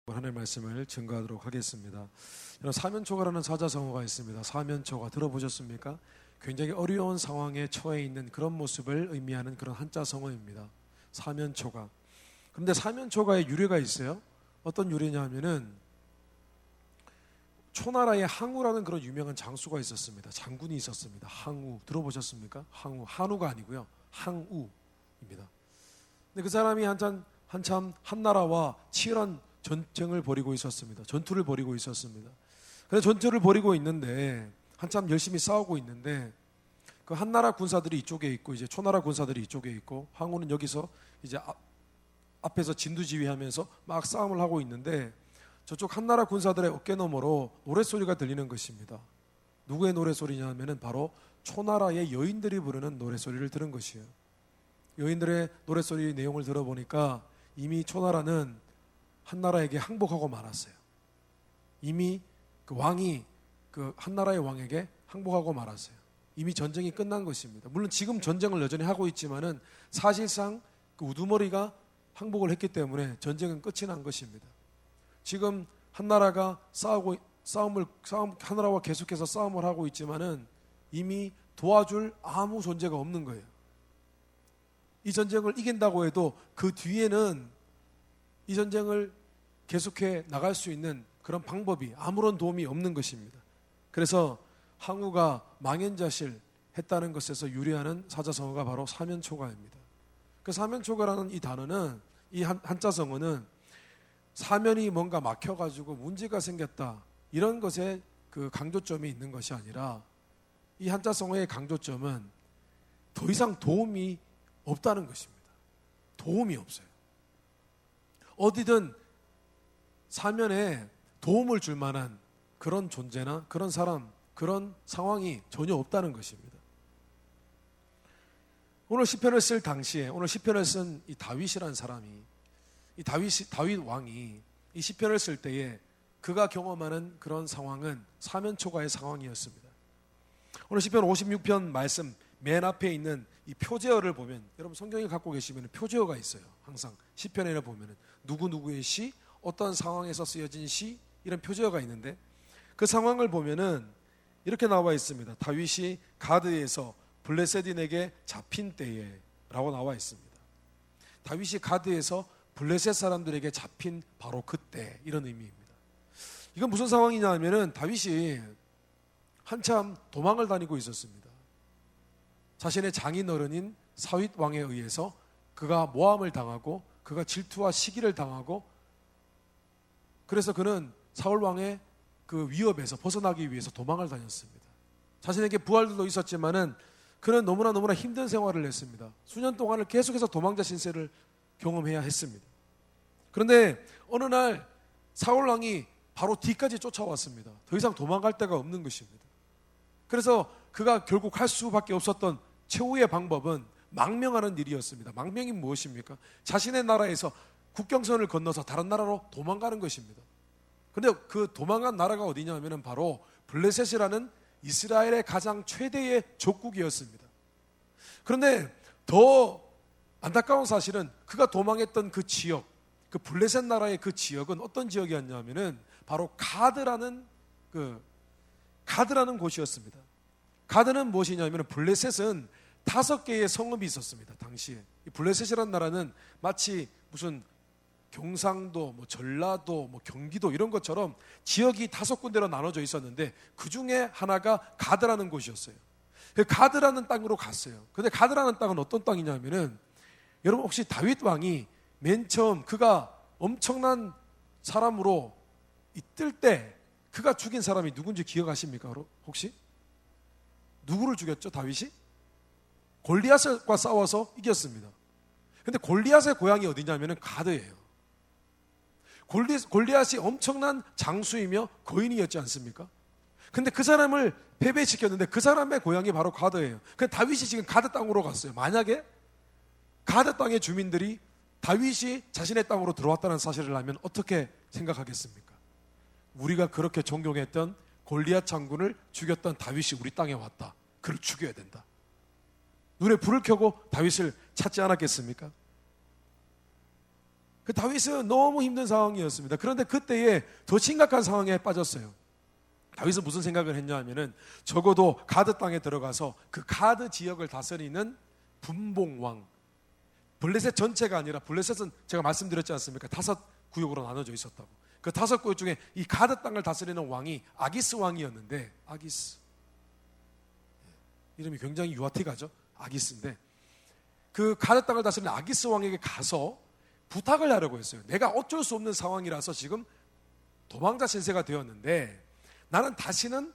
하나님의 말씀을 증거하도록 하겠습니다. 사면초가라는 사자성어가 있습니다. 사면초가 들어보셨습니까? 굉장히 어려운 상황에 처해 있는 그런 모습을 의미하는 그런 한자성어입니다. 사면초가. 그런데 사면초가의 유래가 있어요. 어떤 유래냐면은 초나라에 항우라는 그런 유명한 장수가 있었습니다. 장군이 있었습니다. 항우 들어보셨습니까? 항우, 한우가 아니고요. 항우입니다. 근데 그 사람이 한참 한나라와 치열한 전쟁을 벌이고 있었습니다. 전투를 벌이고 있었습니다. 그래서 전투를 벌이고 있는데 한참 열심히 싸우고 있는데 그 한나라 군사들이 이쪽에 있고 이제 초나라 군사들이 이쪽에 있고 항우는 여기서 이제 앞에서 진두지휘하면서 막 싸움을 하고 있는데 저쪽 한나라 군사들의 어깨너머로 노랫소리가 들리는 것입니다. 누구의 노랫소리냐면은 바로 초나라의 여인들이 부르는 노랫소리를 들은 것이에요. 여인들의 노랫소리 내용을 들어보니까 이미 초나라는 한나라에게 항복하고 말았어요. 이미 그 왕이 그 한나라의 왕에게 항복하고 말았어요. 이미 전쟁이 끝난 것입니다. 물론 지금 전쟁을 여전히 하고 있지만은 사실상 그 우두머리가 항복을 했기 때문에 전쟁은 끝이 난 것입니다. 지금 한나라가 한나라와 계속해서 싸움을 하고 있지만은 이미 도와줄 아무 존재가 없는 거예요. 이 전쟁을 이긴다고 해도 그 뒤에는 이 전쟁을 계속해 나갈 수 있는 그런 방법이 아무런 도움이 없는 것입니다. 그래서 항우가 망연자실 했다는 것에서 유래하는 사자성어가 바로 사면초가입니다. 그 사면초가라는 이 단어는 이 한자성어는 사면이 뭔가 막혀가지고 문제가 생겼다 이런 것에 그 강조점이 있는 것이 아니라 이 한자성어의 강조점은 더 이상 도움이 없다는 것입니다. 도움이 없어요. 어디든 사면에 도움을 줄 만한 그런 존재나 그런 사람, 그런 상황이 전혀 없다는 것입니다. 오늘 시편을 쓸 당시에 오늘 시편을 쓴 이 다윗이라는 사람이 이 다윗 왕이 이 시편을 쓸 때에 그가 경험하는 그런 상황은 사면초가의 상황이었습니다. 오늘 시편 56편 말씀 맨 앞에 있는 이 표제어를 보면 여러분 성경에 갖고 계시면 표제어가 있어요. 항상 시편에는 보면은 누구누구의 시, 어떤 상황에서 쓰여진 시 이런 표제어가 있는데 그 상황을 보면은 이렇게 나와 있습니다. 다윗이 가드에서 블레셋인에게 잡힌 때에 라고 나와 있습니다. 다윗이 가드에서 블레셋 사람들에게 잡힌 바로 그때 이런 의미입니다. 이건 무슨 상황이냐 하면은 다윗이 한참 도망을 다니고 있었습니다. 자신의 장인어른인 사윗 왕에 의해서 그가 모함을 당하고 그가 질투와 시기를 당하고 그래서 그는 사울 왕의 그 위협에서 벗어나기 위해서 도망을 다녔습니다. 자신에게 부하들도 있었지만은 그는 너무나 힘든 생활을 했습니다. 수년 동안을 계속해서 도망자 신세를 경험해야 했습니다. 그런데 어느 날 사울 왕이 바로 뒤까지 쫓아왔습니다. 더 이상 도망갈 데가 없는 것입니다. 그래서 그가 결국 할 수밖에 없었던 최후의 방법은 망명하는 일이었습니다. 망명이 무엇입니까? 자신의 나라에서 국경선을 건너서 다른 나라로 도망가는 것입니다. 그런데 그 도망간 나라가 어디냐면은 바로 블레셋이라는 이스라엘의 가장 최대의 족국이었습니다. 그런데 더 안타까운 사실은 그가 도망했던 그 지역, 그 블레셋 나라의 그 지역은 어떤 지역이었냐면은 바로 가드라는 곳이었습니다. 가드는 무엇이냐면 블레셋은 5개의 성읍이 있었습니다. 당시에 블레셋이라는 나라는 마치 무슨 경상도, 전라도, 경기도 이런 것처럼 지역이 5군데로 나눠져 있었는데 그 중에 하나가 가드라는 곳이었어요. 가드라는 땅으로 갔어요. 그런데 가드라는 땅은 어떤 땅이냐면은 여러분 혹시 다윗 왕이 맨 처음 그가 엄청난 사람으로 뜰 때 그가 죽인 사람이 누군지 기억하십니까? 혹시? 누구를 죽였죠? 다윗이? 골리앗과 싸워서 이겼습니다. 근데 골리앗의 고향이 어디냐면은 가드예요. 골리앗이 엄청난 장수이며 거인이었지 않습니까? 근데 그 사람을 패배시켰는데 그 사람의 고향이 바로 가드예요. 그래서 다윗이 지금 가드 땅으로 갔어요. 만약에 가드 땅의 주민들이 다윗이 자신의 땅으로 들어왔다는 사실을 알면 어떻게 생각하겠습니까? 우리가 그렇게 존경했던 골리앗 장군을 죽였던 다윗이 우리 땅에 왔다. 그를 죽여야 된다. 눈에 불을 켜고 다윗을 찾지 않았겠습니까? 그 다윗은 너무 힘든 상황이었습니다. 그런데 그때에 더 심각한 상황에 빠졌어요. 다윗은 무슨 생각을 했냐 하면은 적어도 가드 땅에 들어가서 그 가드 지역을 다스리는 분봉왕, 블레셋 전체가 아니라, 블레셋은 제가 말씀드렸지 않습니까? 5구역으로 나눠져 있었다고. 그 5구역 중에 이 가드 땅을 다스리는 왕이 아기스 왕이었는데, 아기스, 이름이 굉장히 유아틱하죠? 아기스인데, 그 가드 땅을 다스리는 아기스 왕에게 가서 부탁을 하려고 했어요. 내가 어쩔 수 없는 상황이라서 지금 도망자 신세가 되었는데 나는 다시는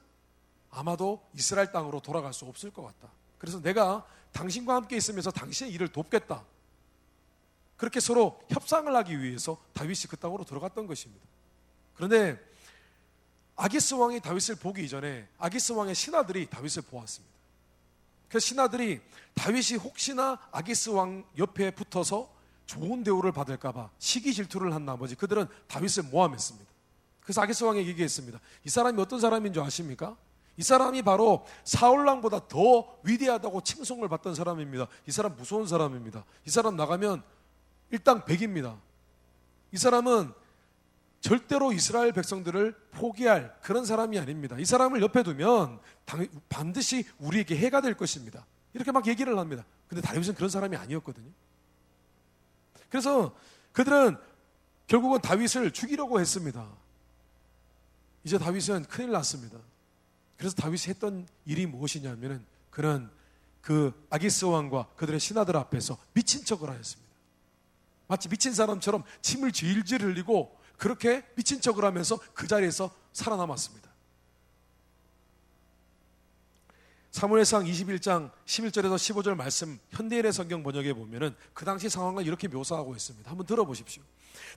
아마도 이스라엘 땅으로 돌아갈 수 없을 것 같다. 그래서 내가 당신과 함께 있으면서 당신의 일을 돕겠다. 그렇게 서로 협상을 하기 위해서 다윗이 그 땅으로 들어갔던 것입니다. 그런데 아기스 왕이 다윗을 보기 이전에 아기스 왕의 신하들이 다윗을 보았습니다. 그 신하들이 다윗이 혹시나 아기스 왕 옆에 붙어서 좋은 대우를 받을까 봐 시기 질투를 한 나머지 그들은 다윗을 모함했습니다. 그래서 아기스 왕에게 얘기했습니다. 이 사람이 어떤 사람인 줄 아십니까? 이 사람이 바로 사울 왕보다 더 위대하다고 칭송을 받던 사람입니다. 이 사람 무서운 사람입니다. 이 사람 나가면 일당 100입니다. 이 사람은 절대로 이스라엘 백성들을 포기할 그런 사람이 아닙니다. 이 사람을 옆에 두면 반드시 우리에게 해가 될 것입니다. 이렇게 막 얘기를 합니다. 근데 다윗은 그런 사람이 아니었거든요. 그래서 그들은 결국은 다윗을 죽이려고 했습니다. 이제 다윗은 큰일 났습니다. 그래서 다윗이 했던 일이 무엇이냐면은 그는 그 아기스 왕과 그들의 신하들 앞에서 미친 척을 하였습니다. 마치 미친 사람처럼 침을 질질 흘리고 그렇게 미친 척을 하면서 그 자리에서 살아남았습니다. 사무엘상 21장 11절에서 15절 말씀 현대인의 성경 번역에 보면은 그 당시 상황을 이렇게 묘사하고 있습니다. 한번 들어보십시오.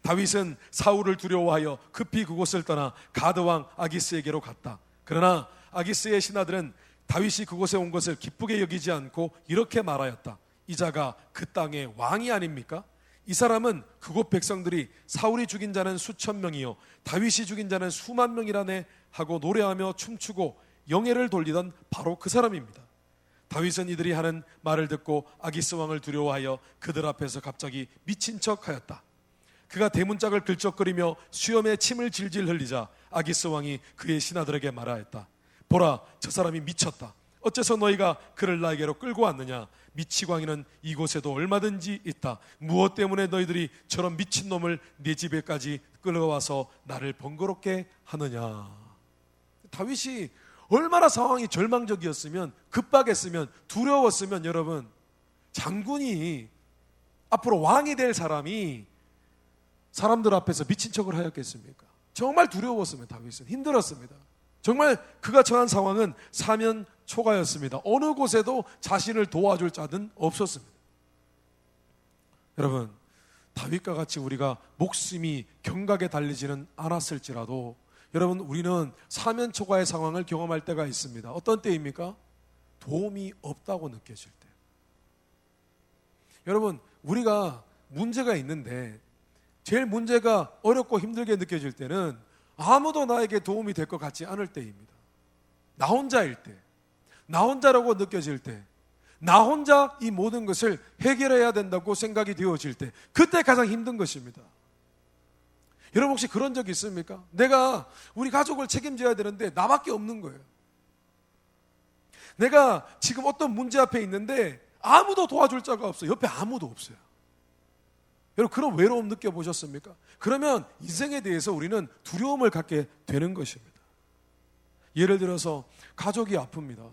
다윗은 사울을 두려워하여 급히 그곳을 떠나 가드왕 아기스에게로 갔다. 그러나 아기스의 신하들은 다윗이 그곳에 온 것을 기쁘게 여기지 않고 이렇게 말하였다. 이 자가 그 땅의 왕이 아닙니까? 이 사람은 그곳 백성들이 사울이 죽인 자는 수천 명이요 다윗이 죽인 자는 수만 명이라네 하고 노래하며 춤추고 영예를 돌리던 바로 그 사람입니다. 다윗은 이들이 하는 말을 듣고 아기스 왕을 두려워하여 그들 앞에서 갑자기 미친 척하였다. 그가 대문짝을 긁적거리며 수염에 침을 질질 흘리자 아기스 왕이 그의 신하들에게 말하였다. 보라, 저 사람이 미쳤다. 어째서 너희가 그를 나에게로 끌고 왔느냐? 미치광이는 이곳에도 얼마든지 있다. 무엇 때문에 너희들이 저런 미친놈을 내 집에까지 끌어와서 나를 번거롭게 하느냐? 다윗이 얼마나 상황이 절망적이었으면, 급박했으면, 두려웠으면 여러분, 장군이 앞으로 왕이 될 사람이 사람들 앞에서 미친 척을 하였겠습니까? 정말 두려웠으면 다윗은 힘들었습니다. 정말 그가 처한 상황은 사면 초가였습니다. 어느 곳에도 자신을 도와줄 자는 없었습니다. 여러분, 다윗과 같이 우리가 목숨이 경각에 달리지는 않았을지라도 여러분, 우리는 사면 초가의 상황을 경험할 때가 있습니다. 어떤 때입니까? 도움이 없다고 느껴질 때. 여러분, 우리가 문제가 있는데 제일 문제가 어렵고 힘들게 느껴질 때는 아무도 나에게 도움이 될 것 같지 않을 때입니다. 나 혼자일 때, 나 혼자라고 느껴질 때, 나 혼자 이 모든 것을 해결해야 된다고 생각이 되어질 때, 그때 가장 힘든 것입니다. 여러분 혹시 그런 적 있습니까? 내가 우리 가족을 책임져야 되는데 나밖에 없는 거예요. 내가 지금 어떤 문제 앞에 있는데 아무도 도와줄 자가 없어요. 옆에 아무도 없어요. 여러분 그런 외로움 느껴보셨습니까? 그러면 인생에 대해서 우리는 두려움을 갖게 되는 것입니다. 예를 들어서 가족이 아픕니다.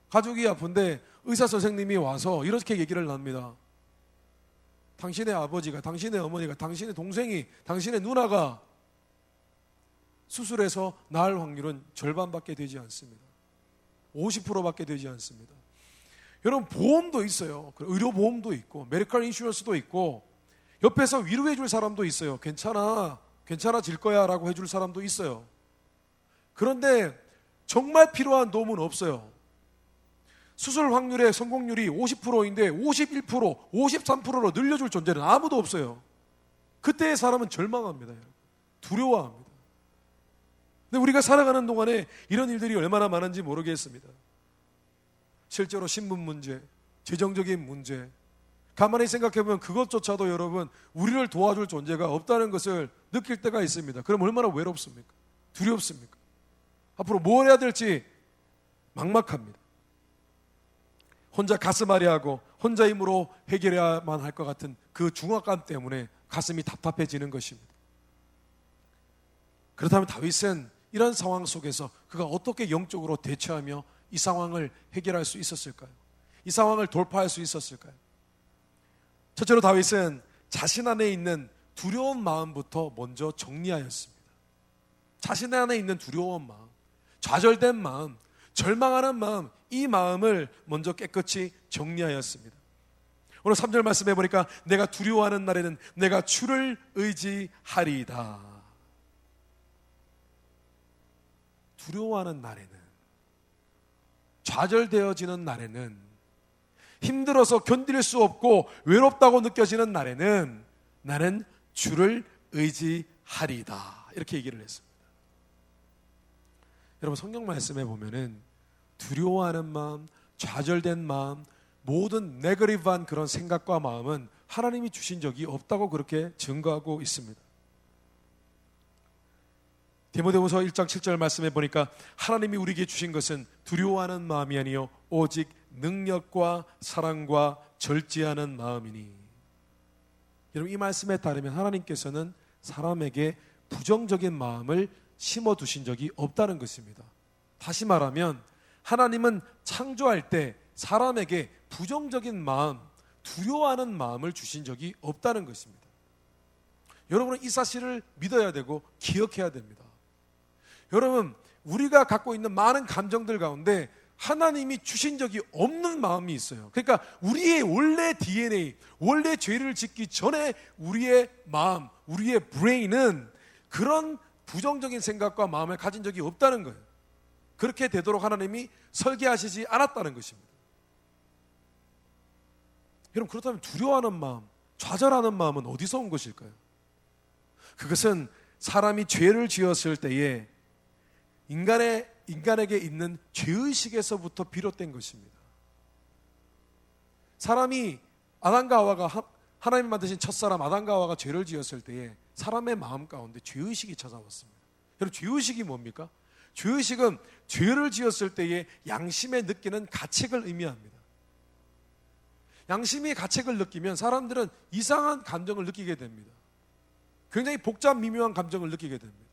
가족이 아픈데 의사 선생님이 와서 이렇게 얘기를 합니다. 당신의 아버지가, 당신의 어머니가, 당신의 동생이, 당신의 누나가 수술해서 나을 확률은 절반밖에 되지 않습니다. 50%밖에 되지 않습니다. 여러분 보험도 있어요. 의료보험도 있고 메디컬 인슈런스도 있고 옆에서 위로해 줄 사람도 있어요. 괜찮아, 괜찮아질 거야 라고 해줄 사람도 있어요. 그런데 정말 필요한 도움은 없어요. 수술 확률의 성공률이 50%인데 51%, 53%로 늘려줄 존재는 아무도 없어요. 그때의 사람은 절망합니다. 두려워합니다. 근데 우리가 살아가는 동안에 이런 일들이 얼마나 많은지 모르겠습니다. 실제로 신분 문제, 재정적인 문제, 가만히 생각해보면 그것조차도 여러분 우리를 도와줄 존재가 없다는 것을 느낄 때가 있습니다. 그럼 얼마나 외롭습니까? 두렵습니까? 앞으로 뭘 해야 될지 막막합니다. 혼자 가슴앓이하고 혼자 힘으로 해결해야만 할 것 같은 그 중압감 때문에 가슴이 답답해지는 것입니다. 그렇다면 다윗은 이런 상황 속에서 그가 어떻게 영적으로 대처하며 이 상황을 해결할 수 있었을까요? 이 상황을 돌파할 수 있었을까요? 첫째로 다윗은 자신 안에 있는 두려운 마음부터 먼저 정리하였습니다. 자신 안에 있는 두려운 마음, 좌절된 마음, 절망하는 마음, 이 마음을 먼저 깨끗이 정리하였습니다. 오늘 3절 말씀해 보니까 내가 두려워하는 날에는 내가 주를 의지하리이다. 두려워하는 날에는, 좌절되어지는 날에는, 힘들어서 견딜 수 없고 외롭다고 느껴지는 날에는 나는 주를 의지하리이다. 이렇게 얘기를 했습니다. 여러분 성경 말씀에 보면은 두려워하는 마음, 좌절된 마음, 모든 네거티브한 그런 생각과 마음은 하나님이 주신 적이 없다고 그렇게 증거하고 있습니다. 디모데후서 1장 7절 말씀에 보니까 하나님이 우리에게 주신 것은 두려워하는 마음이 아니요 오직 능력과 사랑과 절제하는 마음이니. 여러분 이 말씀에 따르면 하나님께서는 사람에게 부정적인 마음을 심어두신 적이 없다는 것입니다. 다시 말하면 하나님은 창조할 때 사람에게 부정적인 마음, 두려워하는 마음을 주신 적이 없다는 것입니다. 여러분은 이 사실을 믿어야 되고 기억해야 됩니다. 여러분 우리가 갖고 있는 많은 감정들 가운데 하나님이 주신 적이 없는 마음이 있어요. 그러니까 우리의 원래 DNA, 원래 죄를 짓기 전에 우리의 마음, 우리의 브레인은 그런 부정적인 생각과 마음을 가진 적이 없다는 거예요. 그렇게 되도록 하나님이 설계하시지 않았다는 것입니다. 여러분 그렇다면 두려워하는 마음, 좌절하는 마음은 어디서 온 것일까요? 그것은 사람이 죄를 지었을 때에 인간에게 있는 죄의식에서부터 비롯된 것입니다. 사람이 아담과 하와가 하나님 만드신 첫사람 아담과 하와가 죄를 지었을 때에 사람의 마음 가운데 죄의식이 찾아왔습니다. 여러분 죄의식이 뭡니까? 죄의식은 죄를 지었을 때에 양심에 느끼는 가책을 의미합니다. 양심이 가책을 느끼면 사람들은 이상한 감정을 느끼게 됩니다. 굉장히 복잡 미묘한 감정을 느끼게 됩니다.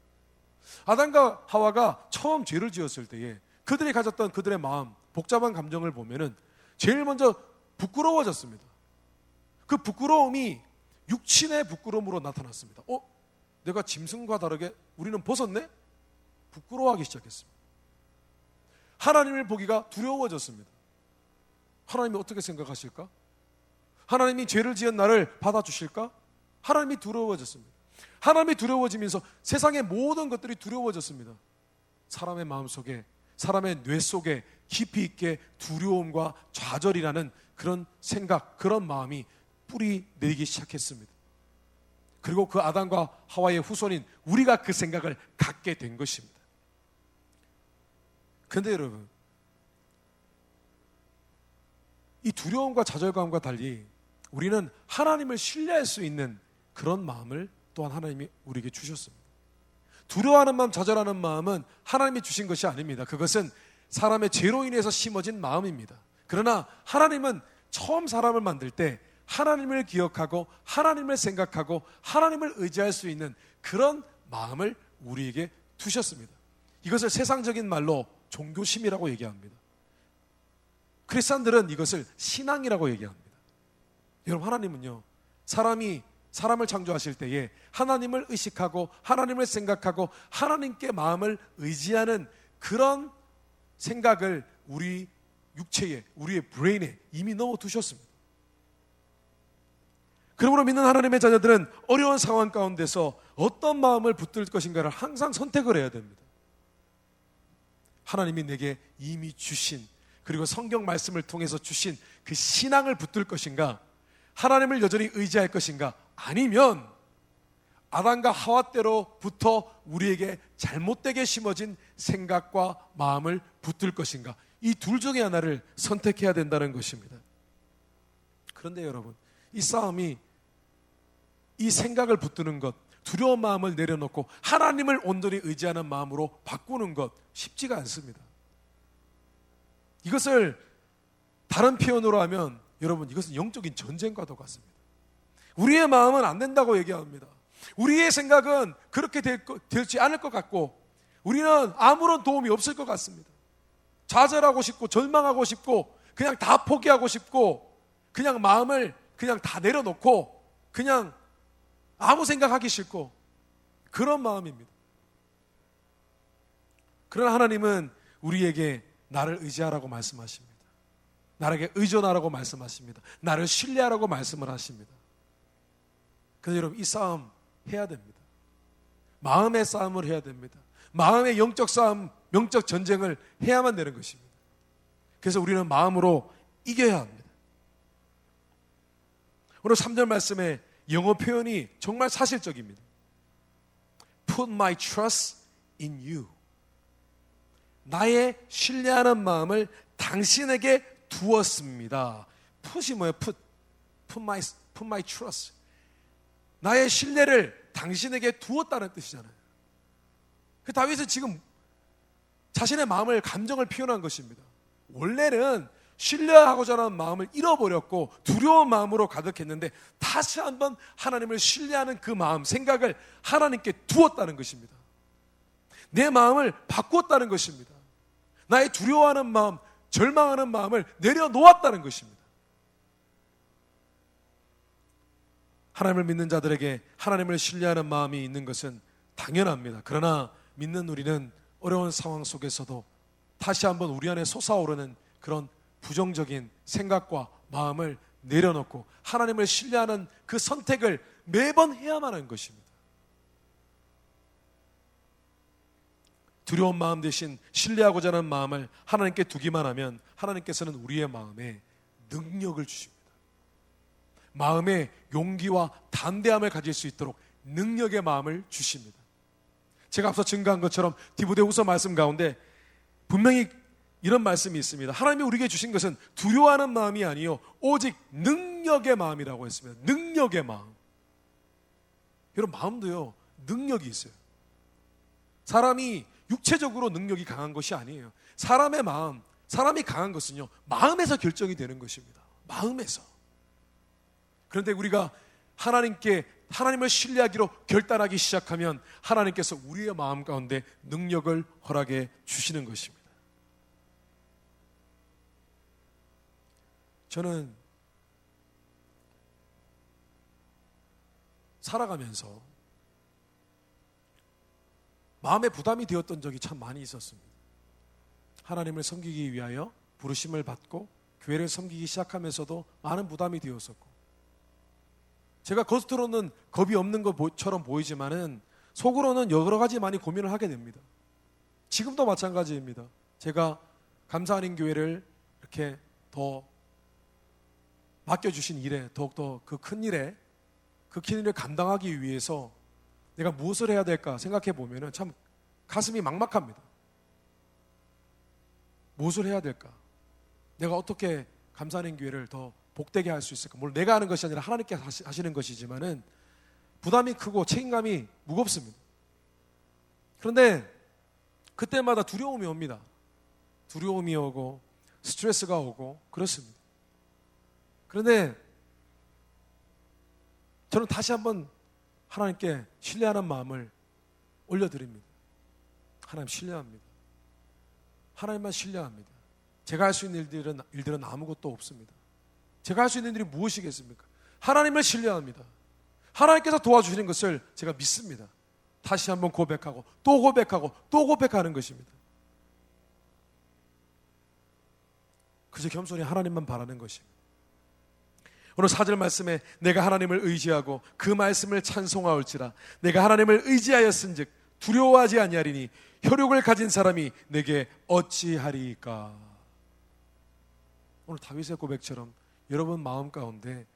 아담과 하와가 처음 죄를 지었을 때에 그들이 가졌던 그들의 마음, 복잡한 감정을 보면은 제일 먼저 부끄러워졌습니다. 그 부끄러움이 육신의 부끄러움으로 나타났습니다. 내가 짐승과 다르게 우리는 벗었네? 부끄러워하기 시작했습니다. 하나님을 보기가 두려워졌습니다. 하나님이 어떻게 생각하실까? 하나님이 죄를 지은 나를 받아주실까? 하나님이 두려워졌습니다. 하나님이 두려워지면서 세상의 모든 것들이 두려워졌습니다. 사람의 마음속에, 사람의 뇌 속에 깊이 있게 두려움과 좌절이라는 그런 생각, 그런 마음이 뿌리 내리기 시작했습니다. 그리고 그 아담과 하와의 후손인 우리가 그 생각을 갖게 된 것입니다. 그런데 여러분, 이 두려움과 좌절감과 달리 우리는 하나님을 신뢰할 수 있는 그런 마음을 또한 하나님이 우리에게 주셨습니다. 두려워하는 마음, 좌절하는 마음은 하나님이 주신 것이 아닙니다. 그것은 사람의 죄로 인해서 심어진 마음입니다. 그러나 하나님은 처음 사람을 만들 때 하나님을 기억하고 하나님을 생각하고 하나님을 의지할 수 있는 그런 마음을 우리에게 두셨습니다. 이것을 세상적인 말로 종교심이라고 얘기합니다. 크리스찬들은 이것을 신앙이라고 얘기합니다. 여러분 하나님은요, 사람을 창조하실 때에 하나님을 의식하고 하나님을 생각하고 하나님께 마음을 의지하는 그런 생각을 우리 육체에, 우리의 브레인에 이미 넣어두셨습니다. 그러므로 믿는 하나님의 자녀들은 어려운 상황 가운데서 어떤 마음을 붙들 것인가를 항상 선택을 해야 됩니다. 하나님이 내게 이미 주신, 그리고 성경 말씀을 통해서 주신 그 신앙을 붙들 것인가, 하나님을 여전히 의지할 것인가, 아니면 아담과 하와 때로부터 우리에게 잘못되게 심어진 생각과 마음을 붙들 것인가, 이 둘 중에 하나를 선택해야 된다는 것입니다. 그런데 여러분, 이 싸움이 이 생각을 붙드는 것, 두려운 마음을 내려놓고 하나님을 온전히 의지하는 마음으로 바꾸는 것 쉽지가 않습니다. 이것을 다른 표현으로 하면 여러분 이것은 영적인 전쟁과도 같습니다. 우리의 마음은 안 된다고 얘기합니다. 우리의 생각은 그렇게 되지 않을 것 같고 우리는 아무런 도움이 없을 것 같습니다. 좌절하고 싶고 절망하고 싶고 그냥 다 포기하고 싶고 그냥 마음을 그냥 다 내려놓고 그냥 아무 생각하기 싫고 그런 마음입니다. 그러나 하나님은 우리에게 나를 의지하라고 말씀하십니다. 나에게 의존하라고 말씀하십니다. 나를 신뢰하라고 말씀을 하십니다. 그래서 여러분 이 싸움 해야 됩니다. 마음의 싸움을 해야 됩니다. 마음의 영적 싸움, 영적 전쟁을 해야만 되는 것입니다. 그래서 우리는 마음으로 이겨야 합니다. 오늘 3절 말씀에 영어 표현이 정말 사실적입니다. Put my trust in you. 나의 신뢰하는 마음을 당신에게 두었습니다. put이 뭐예요? put my trust. 나의 신뢰를 당신에게 두었다는 뜻이잖아요. 그 다윗은 지금 자신의 마음을, 감정을 표현한 것입니다. 원래는 신뢰하고자 하는 마음을 잃어버렸고 두려운 마음으로 가득했는데 다시 한번 하나님을 신뢰하는 그 마음, 생각을 하나님께 두었다는 것입니다. 내 마음을 바꾸었다는 것입니다. 나의 두려워하는 마음, 절망하는 마음을 내려놓았다는 것입니다. 하나님을 믿는 자들에게 하나님을 신뢰하는 마음이 있는 것은 당연합니다. 그러나 믿는 우리는 어려운 상황 속에서도 다시 한번 우리 안에 솟아오르는 그런 부정적인 생각과 마음을 내려놓고 하나님을 신뢰하는 그 선택을 매번 해야만 하는 것입니다. 두려운 마음 대신 신뢰하고자 하는 마음을 하나님께 두기만 하면 하나님께서는 우리의 마음에 능력을 주십니다. 마음에 용기와 담대함을 가질 수 있도록 능력의 마음을 주십니다. 제가 앞서 증거한 것처럼 디모데후서 말씀 가운데 분명히 이런 말씀이 있습니다. 하나님이 우리에게 주신 것은 두려워하는 마음이 아니요 오직 능력의 마음이라고 했습니다. 능력의 마음. 여러분 마음도요 능력이 있어요. 사람이 육체적으로 능력이 강한 것이 아니에요. 사람의 마음, 사람이 강한 것은요 마음에서 결정이 되는 것입니다. 마음에서. 그런데 우리가 하나님을 신뢰하기로 결단하기 시작하면 하나님께서 우리의 마음 가운데 능력을 허락해 주시는 것입니다. 저는 살아가면서 마음에 부담이 되었던 적이 참 많이 있었습니다. 하나님을 섬기기 위하여 부르심을 받고 교회를 섬기기 시작하면서도 많은 부담이 되었었고 제가 겉으로는 겁이 없는 것처럼 보이지만은 속으로는 여러 가지 많이 고민을 하게 됩니다. 지금도 마찬가지입니다. 제가 감사하는 교회를 이렇게 더 맡겨주신 일에 더욱더 그 큰 일에 그 큰 일을 감당하기 위해서 내가 무엇을 해야 될까 생각해 보면은 참 가슴이 막막합니다. 무엇을 해야 될까? 내가 어떻게 감사하는 교회를 더 복되게 할 수 있을까? 물론 내가 하는 것이 아니라 하나님께서 하시는 것이지만은 부담이 크고 책임감이 무겁습니다. 그런데 그때마다 두려움이 옵니다. 두려움이 오고 스트레스가 오고 그렇습니다. 그런데 저는 다시 한번 하나님께 신뢰하는 마음을 올려드립니다. 하나님 신뢰합니다. 하나님만 신뢰합니다. 제가 할 수 있는 일들은 아무것도 없습니다. 제가 할 수 있는 일이 무엇이겠습니까? 하나님을 신뢰합니다. 하나님께서 도와주시는 것을 제가 믿습니다. 다시 한번 고백하고 또 고백하고 또 고백하는 것입니다. 그저 겸손히 하나님만 바라는 것입니다. 오늘 4절 말씀에 내가 하나님을 의지하고 그 말씀을 찬송하올지라 내가 하나님을 의지하였은즉 두려워하지 아니하리니 혈육을 가진 사람이 내게 어찌하리까. 오늘 다윗의 고백처럼 여러분 마음 가운데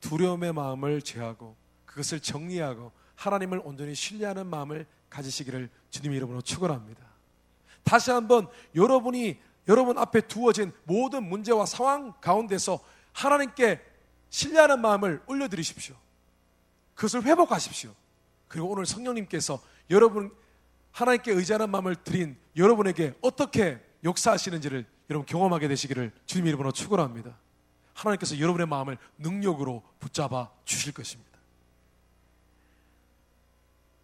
두려움의 마음을 제하고 그것을 정리하고 하나님을 온전히 신뢰하는 마음을 가지시기를 주님의 이름으로 축원합니다. 다시 한번 여러분 앞에 두어진 모든 문제와 상황 가운데서 하나님께 신뢰하는 마음을 올려드리십시오. 그것을 회복하십시오. 그리고 오늘 성령님께서 여러분 하나님께 의지하는 마음을 드린 여러분에게 어떻게 역사하시는지를 여러분 경험하게 되시기를 주님 이름으로 축원합니다. 하나님께서 여러분의 마음을 능력으로 붙잡아 주실 것입니다.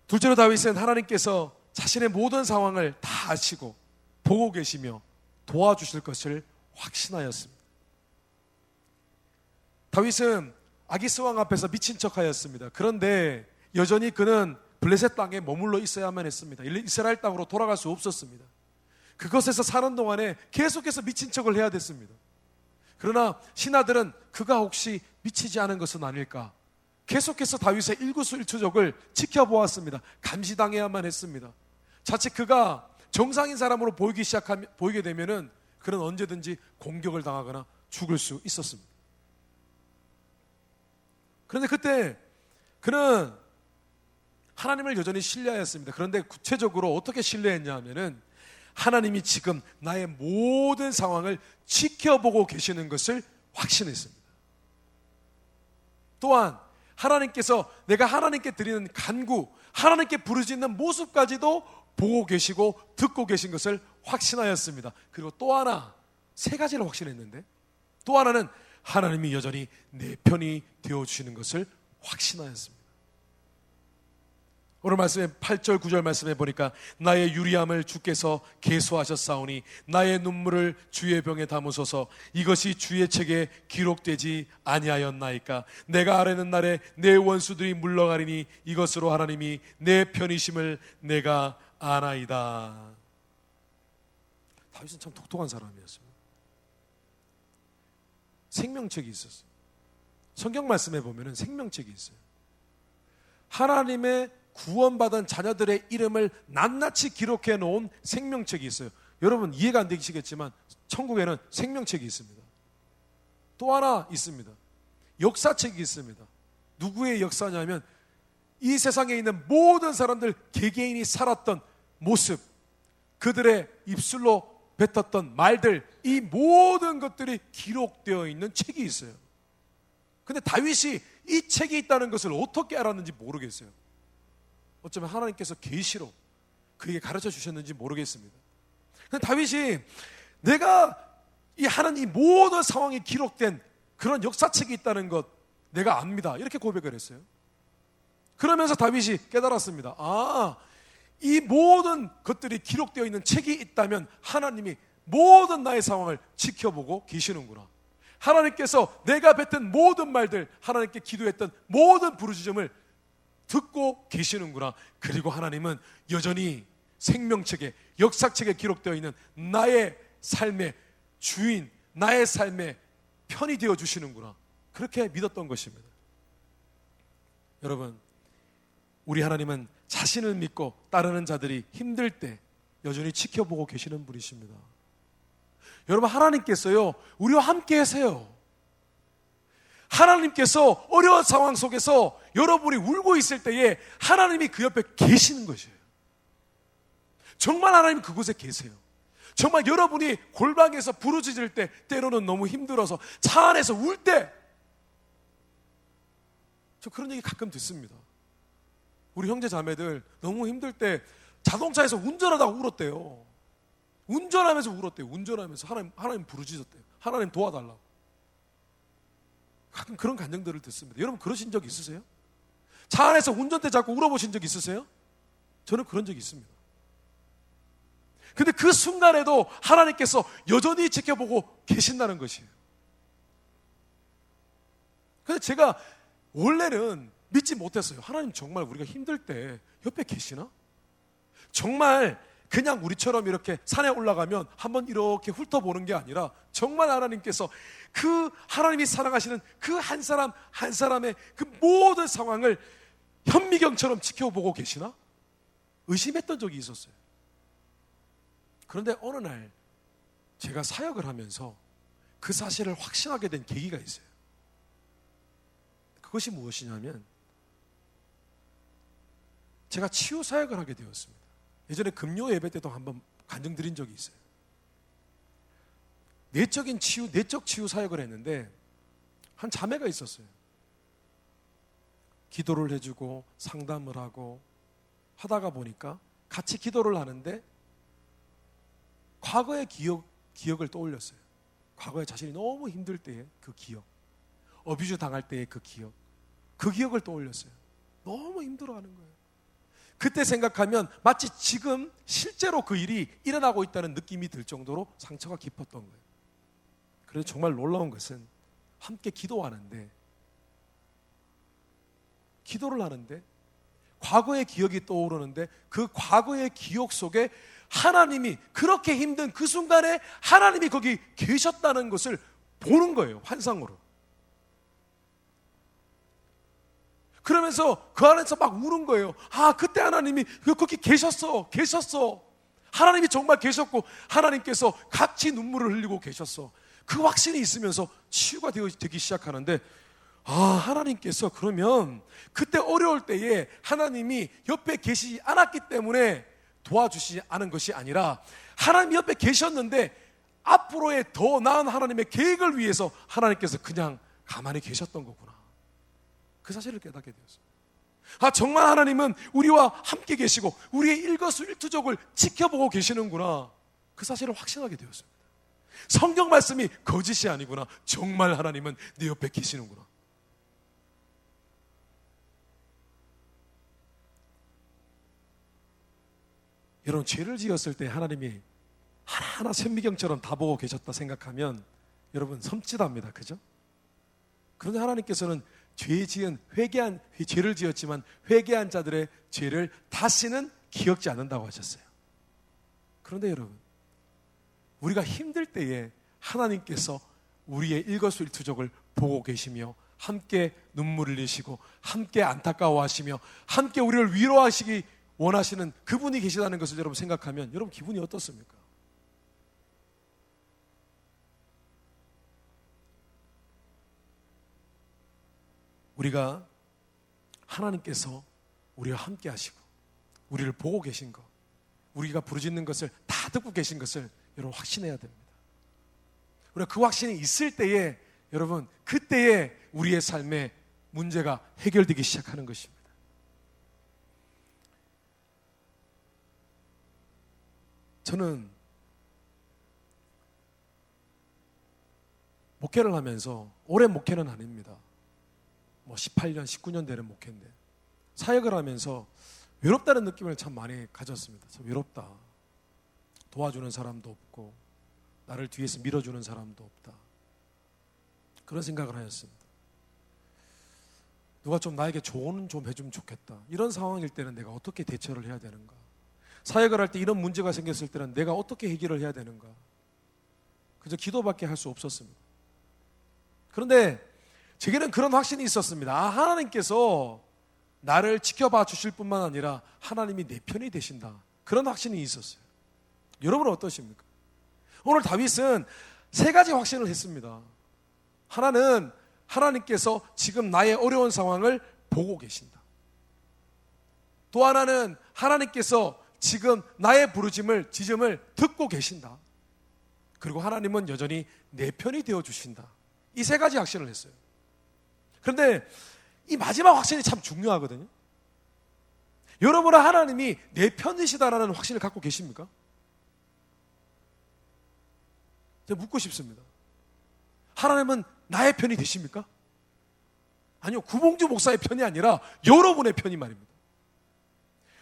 둘째로 다윗은 하나님께서 자신의 모든 상황을 다 아시고 보고 계시며 도와주실 것을 확신하였습니다. 다윗은 아기스 왕 앞에서 미친 척하였습니다. 그런데 여전히 그는 블레셋 땅에 머물러 있어야만 했습니다. 이스라엘 땅으로 돌아갈 수 없었습니다. 그것에서 사는 동안에 계속해서 미친 척을 해야 됐습니다. 그러나 신하들은 그가 혹시 미치지 않은 것은 아닐까? 계속해서 다윗의 일거수일투족을 지켜보았습니다. 감시당해야만 했습니다. 자칫 그가 정상인 사람으로 보이게 되면은 그는 언제든지 공격을 당하거나 죽을 수 있었습니다. 그런데 그때 그는 하나님을 여전히 신뢰하였습니다. 그런데 구체적으로 어떻게 신뢰했냐 하면은 하나님이 지금 나의 모든 상황을 지켜보고 계시는 것을 확신했습니다. 또한 하나님께서 내가 하나님께 드리는 간구, 하나님께 부르짖는 모습까지도 보고 계시고 듣고 계신 것을 확신하였습니다. 그리고 또 하나, 세 가지를 확신했는데 또 하나는 하나님이 여전히 내 편이 되어주시는 것을 확신하였습니다. 오늘 말씀에 8절 9절 말씀에 보니까 나의 유리함을 주께서 계수하셨사오니 나의 눈물을 주의 병에 담으소서. 이것이 주의 책에 기록되지 아니하였나이까. 내가 아뢰는 날에 내 원수들이 물러가리니 이것으로 하나님이 내 편이심을 내가 아나이다. 다윗은 참 독특한 사람이었습니다. 생명책이 있었어요. 성경 말씀에 보면 생명책이 있어요. 하나님의 구원받은 자녀들의 이름을 낱낱이 기록해 놓은 생명책이 있어요. 여러분 이해가 안 되시겠지만 천국에는 생명책이 있습니다. 또 하나 있습니다. 역사책이 있습니다. 누구의 역사냐면 이 세상에 있는 모든 사람들 개개인이 살았던 모습, 그들의 입술로 뱉었던 말들, 이 모든 것들이 기록되어 있는 책이 있어요. 근데 다윗이 이 책이 있다는 것을 어떻게 알았는지 모르겠어요. 어쩌면 하나님께서 계시로 그에게 가르쳐 주셨는지 모르겠습니다. 근데 다윗이 내가 하는 이 모든 상황이 기록된 그런 역사책이 있다는 것 내가 압니다. 이렇게 고백을 했어요. 그러면서 다윗이 깨달았습니다. 이 모든 것들이 기록되어 있는 책이 있다면 하나님이 모든 나의 상황을 지켜보고 계시는구나. 하나님께서 내가 뱉은 모든 말들, 하나님께 기도했던 모든 부르짖음을 듣고 계시는구나. 그리고 하나님은 여전히 생명책에, 역사책에 기록되어 있는 나의 삶의 주인, 나의 삶의 편이 되어 주시는구나. 그렇게 믿었던 것입니다. 여러분, 우리 하나님은 자신을 믿고 따르는 자들이 힘들 때 여전히 지켜보고 계시는 분이십니다. 여러분, 하나님께서요 우리와 함께 하세요. 하나님께서 어려운 상황 속에서 여러분이 울고 있을 때에 하나님이 그 옆에 계시는 것이에요. 정말 하나님 그곳에 계세요. 정말 여러분이 골방에서 부르짖을 때, 때로는 너무 힘들어서 차 안에서 울 때, 저 그런 얘기 가끔 듣습니다. 우리 형제 자매들 너무 힘들 때 자동차에서 운전하다가 울었대요. 운전하면서 울었대요. 운전하면서 하나님 부르짖었대요. 하나님 도와달라고. 가끔 그런 간증들을 듣습니다. 여러분 그러신 적 있으세요? 차 안에서 운전대 잡고 울어보신 적 있으세요? 저는 그런 적이 있습니다. 근데 그 순간에도 하나님께서 여전히 지켜보고 계신다는 것이에요. 근데 제가 원래는 믿지 못했어요. 하나님 정말 우리가 힘들 때 옆에 계시나? 정말 그냥 우리처럼 이렇게 산에 올라가면 한번 이렇게 훑어보는 게 아니라 정말 하나님께서 그 하나님이 사랑하시는 그 한 사람 한 사람의 그 모든 상황을 현미경처럼 지켜보고 계시나? 의심했던 적이 있었어요. 그런데 어느 날 제가 사역을 하면서 그 사실을 확신하게 된 계기가 있어요. 그것이 무엇이냐면 제가 치유 사역을 하게 되었습니다. 예전에 금요 예배 때도 한번 간증 드린 적이 있어요. 내적인 치유, 내적 치유 사역을 했는데 한 자매가 있었어요. 기도를 해주고 상담을 하고 하다가 보니까 같이 기도를 하는데 과거의 기억을 떠올렸어요. 과거에 자신이 너무 힘들 때의 그 기억, 어뷰즈 당할 때의 그 기억을 떠올렸어요. 너무 힘들어하는 거예요. 그때 생각하면 마치 지금 실제로 그 일이 일어나고 있다는 느낌이 들 정도로 상처가 깊었던 거예요. 그래서 정말 놀라운 것은 함께 기도를 하는데 과거의 기억이 떠오르는데 그 과거의 기억 속에 하나님이 그렇게 힘든 그 순간에 하나님이 거기 계셨다는 것을 보는 거예요. 환상으로. 그러면서 그 안에서 막 우는 거예요. 아, 그때 하나님이 거기 계셨어. 하나님이 정말 계셨고 하나님께서 같이 눈물을 흘리고 계셨어. 그 확신이 있으면서 치유가 되기 시작하는데, 아, 하나님께서 그러면 그때 어려울 때에 하나님이 옆에 계시지 않았기 때문에 도와주시지 않은 것이 아니라 하나님이 옆에 계셨는데 앞으로의 더 나은 하나님의 계획을 위해서 하나님께서 그냥 가만히 계셨던 거구나. 그 사실을 깨닫게 되었어요. 아, 정말 하나님은 우리와 함께 계시고 우리의 일거수일투족을 지켜보고 계시는구나. 그 사실을 확신하게 되었습니다. 성경 말씀이 거짓이 아니구나. 정말 하나님은 내 옆에 계시는구나. 여러분, 죄를 지었을 때 하나님이 하나하나 선미경처럼 다 보고 계셨다 생각하면 여러분 섬찟합니다. 그죠? 그런데 하나님께서는 죄를 지었지만 회개한 자들의 죄를 다시는 기억지 않는다고 하셨어요. 그런데 여러분, 우리가 힘들 때에 하나님께서 우리의 일거수일투족을 보고 계시며 함께 눈물을 흘리시고 함께 안타까워하시며 함께 우리를 위로하시기 원하시는 그분이 계시다는 것을 여러분 생각하면 여러분 기분이 어떻습니까? 우리가 하나님께서 우리와 함께 하시고 우리를 보고 계신 것, 우리가 부르짖는 것을 다 듣고 계신 것을 여러분 확신해야 됩니다. 우리가 그 확신이 있을 때에 여러분 그때에 우리의 삶의 문제가 해결되기 시작하는 것입니다. 저는 목회를 하면서 오랜 목회는 아닙니다. 18년, 19년 되는 목회인데 사역을 하면서 외롭다는 느낌을 참 많이 가졌습니다. 참 외롭다. 도와주는 사람도 없고 나를 뒤에서 밀어주는 사람도 없다. 그런 생각을 하였습니다. 누가 좀 나에게 조언 좀 해주면 좋겠다. 이런 상황일 때는 내가 어떻게 대처를 해야 되는가? 사역을 할 때 이런 문제가 생겼을 때는 내가 어떻게 해결을 해야 되는가? 그저 기도밖에 할 수 없었습니다. 그런데 제게는 그런 확신이 있었습니다. 아, 하나님께서 나를 지켜봐 주실 뿐만 아니라 하나님이 내 편이 되신다. 그런 확신이 있었어요. 여러분은 어떠십니까? 오늘 다윗은 세 가지 확신을 했습니다. 하나는 하나님께서 지금 나의 어려운 상황을 보고 계신다. 또 하나는 하나님께서 지금 나의 부르짖음을 듣고 계신다. 그리고 하나님은 여전히 내 편이 되어주신다. 이 세 가지 확신을 했어요. 그런데 이 마지막 확신이 참 중요하거든요. 여러분은 하나님이 내 편이시다라는 확신을 갖고 계십니까? 제가 묻고 싶습니다. 하나님은 나의 편이 되십니까? 아니요, 구봉주 목사의 편이 아니라 여러분의 편이 말입니다.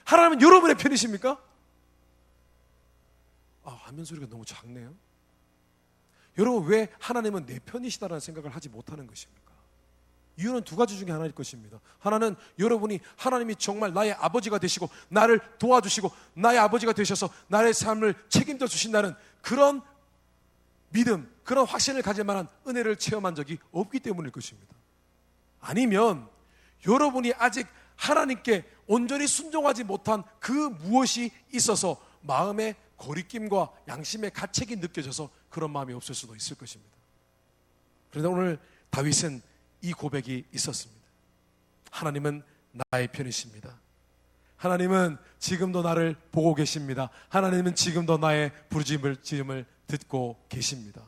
하나님은 여러분의 편이십니까? 화면 소리가 너무 작네요. 여러분, 왜 하나님은 내 편이시다라는 생각을 하지 못하는 것입니까? 이유는 두 가지 중에 하나일 것입니다. 하나는 여러분이 하나님이 정말 나의 아버지가 되시고 나를 도와주시고 나의 아버지가 되셔서 나의 삶을 책임져 주신다는 그런 믿음, 그런 확신을 가질 만한 은혜를 체험한 적이 없기 때문일 것입니다. 아니면 여러분이 아직 하나님께 온전히 순종하지 못한 그 무엇이 있어서 마음의 거리낌과 양심의 가책이 느껴져서 그런 마음이 없을 수도 있을 것입니다. 그런데 오늘 다윗은 이 고백이 있었습니다. 하나님은 나의 편이십니다. 하나님은 지금도 나를 보고 계십니다. 하나님은 지금도 나의 부르짖음을 듣고 계십니다.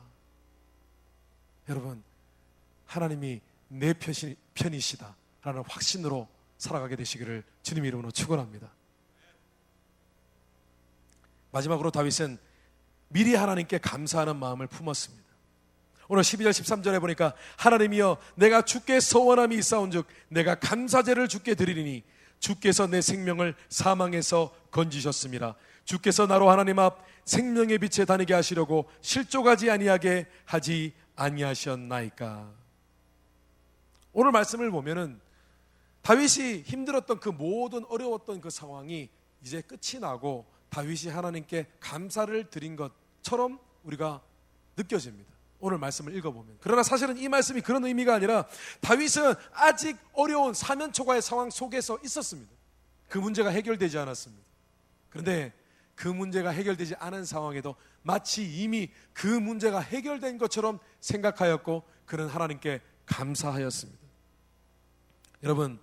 여러분, 하나님이 내 편이시다라는 확신으로 살아가게 되시기를 주님 이름으로 축원합니다. 마지막으로 다윗은 미리 하나님께 감사하는 마음을 품었습니다. 오늘 12절 13절에 보니까 하나님이여 내가 주께 서원함이 있사온즉 내가 감사제를 주께 드리리니 주께서 내 생명을 사망에서 건지셨습니다. 주께서 나로 하나님 앞 생명의 빛에 다니게 하시려고 실족하지 아니하게 하지 아니하셨나이까. 오늘 말씀을 보면은 다윗이 힘들었던 그 모든 어려웠던 그 상황이 이제 끝이 나고 다윗이 하나님께 감사를 드린 것처럼 우리가 느껴집니다. 오늘 말씀을 읽어보면. 그러나 사실은 이 말씀이 그런 의미가 아니라 다윗은 아직 어려운 사면초가의 상황 속에서 있었습니다. 그 문제가 해결되지 않았습니다. 그런데 그 문제가 해결되지 않은 상황에도 마치 이미 그 문제가 해결된 것처럼 생각하였고 그는 하나님께 감사하였습니다. 여러분,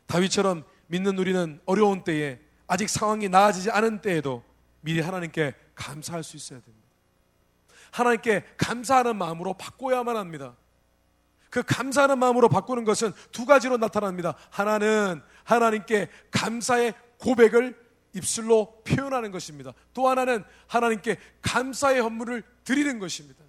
다윗처럼 믿는 우리는 어려운 때에 아직 상황이 나아지지 않은 때에도 미리 하나님께 감사할 수 있어야 됩니다. 하나님께 감사하는 마음으로 바꿔야만 합니다. 그 감사하는 마음으로 바꾸는 것은 두 가지로 나타납니다. 하나는 하나님께 감사의 고백을 입술로 표현하는 것입니다. 또 하나는 하나님께 감사의 헌물을 드리는 것입니다.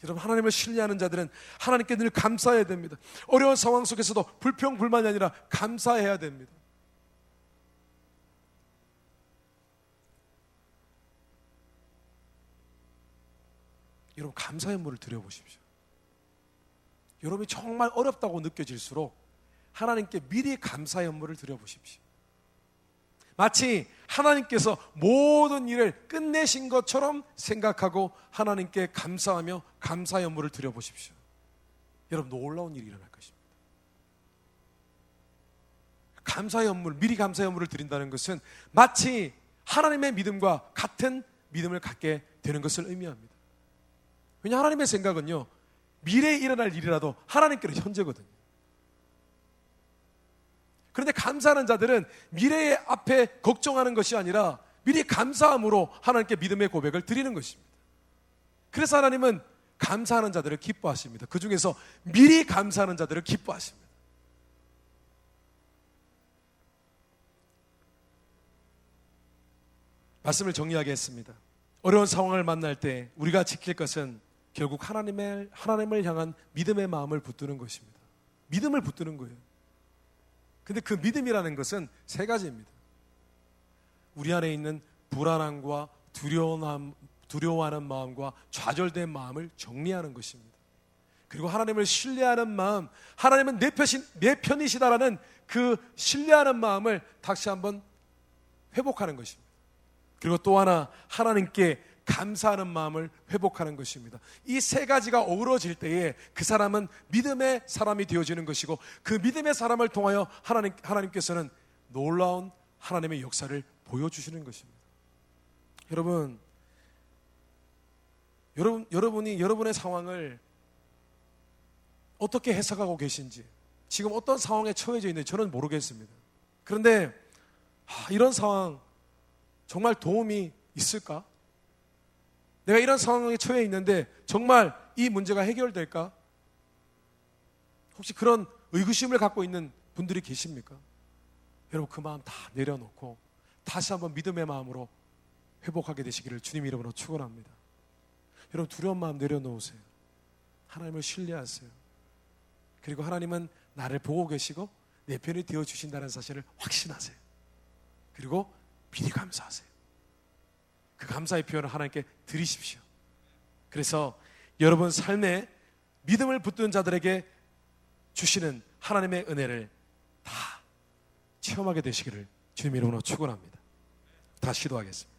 여러분, 하나님을 신뢰하는 자들은 하나님께 늘 감사해야 됩니다. 어려운 상황 속에서도 불평불만이 아니라 감사해야 됩니다. 여러분, 감사의 헌물을 드려보십시오. 여러분이 정말 어렵다고 느껴질수록 하나님께 미리 감사의 헌물을 드려보십시오. 마치 하나님께서 모든 일을 끝내신 것처럼 생각하고 하나님께 감사하며 감사의 헌물을 드려보십시오. 여러분, 놀라운 일이 일어날 것입니다. 감사의 헌물, 미리 감사의 헌물을 드린다는 것은 마치 하나님의 믿음과 같은 믿음을 갖게 되는 것을 의미합니다. 왜냐, 하나님의 생각은요, 미래에 일어날 일이라도 하나님께는 현재거든요. 그런데 감사하는 자들은 미래의 앞에 걱정하는 것이 아니라 미리 감사함으로 하나님께 믿음의 고백을 드리는 것입니다. 그래서 하나님은 감사하는 자들을 기뻐하십니다. 그 중에서 미리 감사하는 자들을 기뻐하십니다. 말씀을 정리하겠습니다. 어려운 상황을 만날 때 우리가 지킬 것은 결국 하나님을 향한 믿음의 마음을 붙드는 것입니다. 믿음을 붙드는 거예요. 근데 그 믿음이라는 것은 세 가지입니다. 우리 안에 있는 불안함과 두려워하는 마음과 좌절된 마음을 정리하는 것입니다. 그리고 하나님을 신뢰하는 마음, 하나님은 내 편이시다라는 그 신뢰하는 마음을 다시 한번 회복하는 것입니다. 그리고 또 하나, 하나님께 감사하는 마음을 회복하는 것입니다. 이 세 가지가 어우러질 때에 그 사람은 믿음의 사람이 되어지는 것이고, 그 믿음의 사람을 통하여 하나님께서는 놀라운 하나님의 역사를 보여주시는 것입니다. 여러분이 여러분의 상황을 어떻게 해석하고 계신지, 지금 어떤 상황에 처해져 있는지 저는 모르겠습니다. 그런데 이런 상황 정말 도움이 있을까? 내가 이런 상황에 처해 있는데 정말 이 문제가 해결될까? 혹시 그런 의구심을 갖고 있는 분들이 계십니까? 여러분, 그 마음 다 내려놓고 다시 한번 믿음의 마음으로 회복하게 되시기를 주님 이름으로 축원합니다. 여러분, 두려운 마음 내려놓으세요. 하나님을 신뢰하세요. 그리고 하나님은 나를 보고 계시고 내 편이 되어주신다는 사실을 확신하세요. 그리고 미리 감사하세요. 그 감사의 표현을 하나님께 드리십시오. 그래서 여러분 삶에 믿음을 붙드는 자들에게 주시는 하나님의 은혜를 다 체험하게 되시기를 주님 이름으로 축원합니다. 다시 기도하겠습니다.